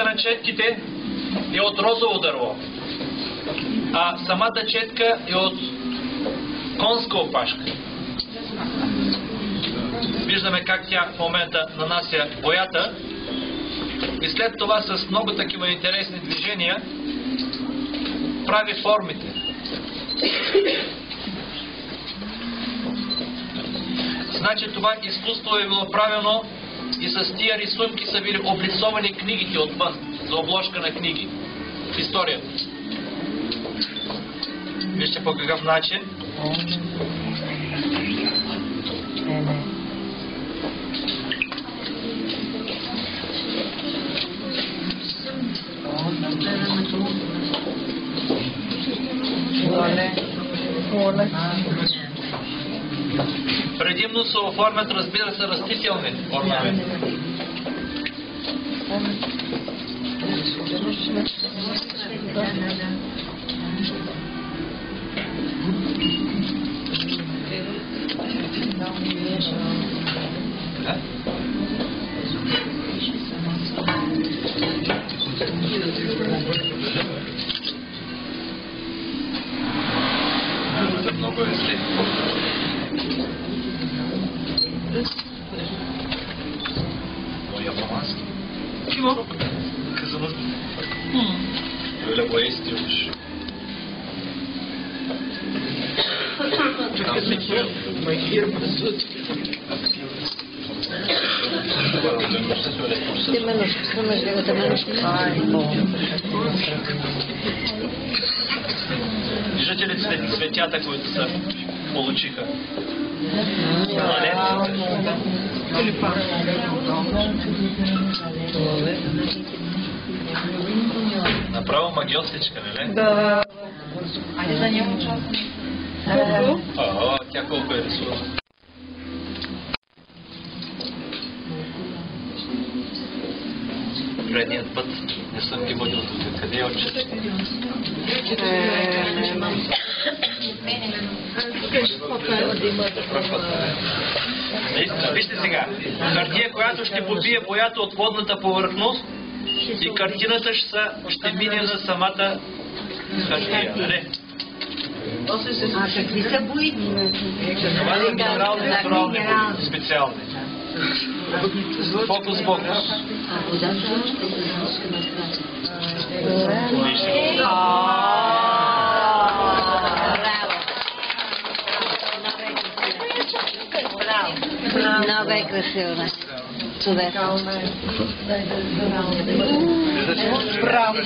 опашката на четките е от розово дърво, а самата четка е от конска опашка. Виждаме как тя в момента нанася боята и след това с много такива интересни движения прави формите. Значи това изкуство е било правено и с тия рисунки са били облицовани книгите отвън, за обложка на книги в историята. Вижте по какъв начин. Предимно се оформят, разбира се, растителни орнаменти. Много е зле. Японски. Чего? Казалось бы. Öyle boya istiyormuş. Виждате ли цветята, които се получиха? Направо магиотичка, не? Да. Али за него участва? Тя колко е рисувала? Предният път не съм ги водил тук. Къде е отчет? Наистина, вижте сега. Хартия, която ще побие боята от водната повърхност и картината ще мине на самата хартия. Не? Какви са бои? Това са минерални и натурални бои. Специални. Фокус. Много е красиво. Чудесно. Браво!